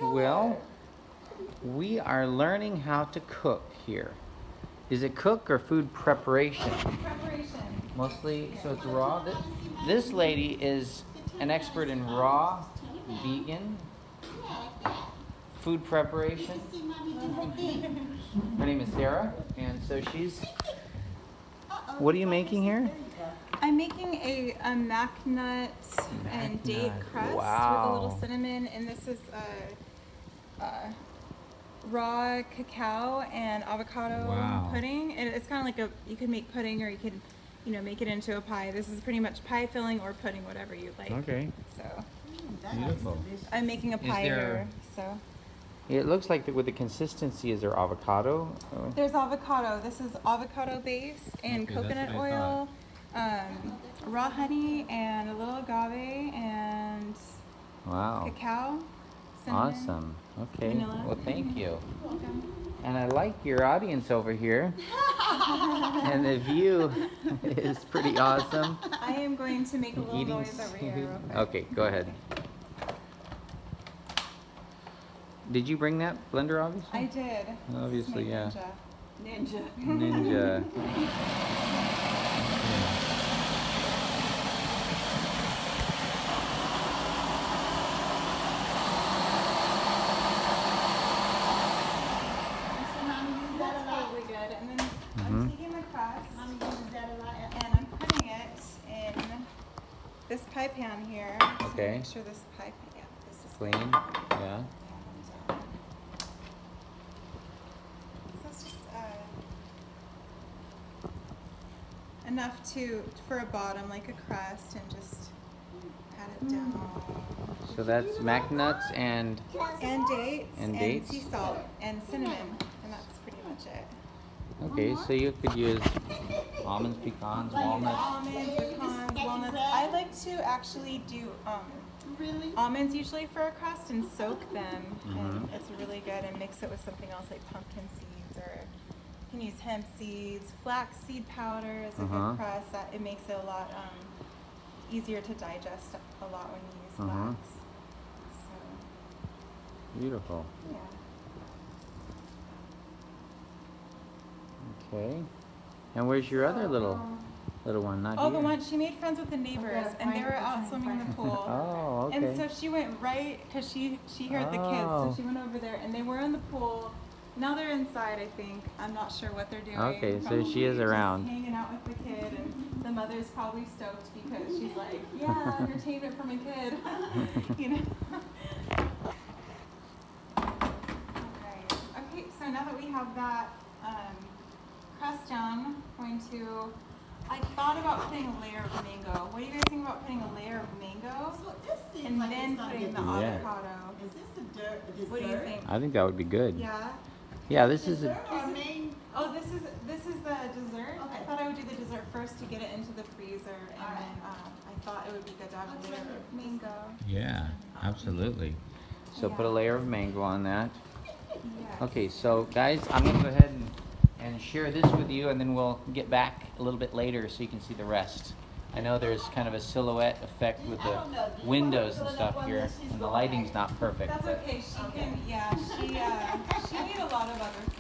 Well, we are learning how to cook here. Is it cook or food preparation? Preparation. Mostly, so it's raw. This lady is an expert in raw, vegan, food preparation. Her name is Sarah, and so she's... What are you making here? I'm making a mac nut and date crust with a little cinnamon, and this is raw cacao and avocado pudding. And it's kind of like you could make pudding, or you could, make it into a pie. This is pretty much pie filling or pudding, whatever you like. Okay. So beautiful. I'm making a pie here. So it looks like with the consistency, is there avocado? There's avocado. This is avocado base and coconut oil, raw honey, and a little agave, and cacao. Cinnamon, awesome. Okay. Vanilla. Well, thank you. You're welcome. And I like your audience over here. And the view is pretty awesome. I am going to make a little noise over here real quick. Okay, go ahead. Did you bring that blender, obviously? I did. Obviously, yeah. Ninja. Ninja. I'm taking the crust and I'm putting it in this pie pan here. Okay. So make sure this pie pan, this is clean. Yeah. So it's just enough for a bottom, like a crust, and just pat it down. So that's mac nuts and dates and sea salt and cinnamon, and that's pretty much it. Okay, so you could use almonds, pecans, walnuts. Almonds, pecans, walnuts. I like to actually do almonds usually for a crust and soak them, and it's really good, and mix it with something else like pumpkin seeds, or you can use hemp seeds. Flax seed powder is a good crust. It makes it a lot easier to digest a lot when you use flax. So, beautiful. yeah. Okay. And where's your other little one? Not here. The one she made friends with the neighbors, and they were out swimming in the pool. Oh, okay. And so she went right, because she heard the kids, so she went over there, and they were in the pool. Now they're inside, I think. I'm not sure what they're doing. Okay, probably so she is around. Just hanging out with the kid, and the mother's probably stoked because she's like, yeah, entertainment for my kid. Okay, so now that we have that crust down, I thought about putting a layer of mango. What do you guys think about putting a layer of mango and then putting the avocado? Is this a dessert? What do you think? I think that would be good. Yeah. Yeah, this is a... Oh, this is the dessert. Okay. I thought I would do the dessert first to get it into the freezer, and then I thought it would be good to have a layer of mango. Yeah, absolutely. So put a layer of mango on that. Yes. Okay, so guys, I'm going to go ahead and share this with you, and then we'll get back a little bit later so you can see the rest. I know there's kind of a silhouette effect with the windows and stuff here, and the lighting's not perfect. That's okay. She can, she made a lot of other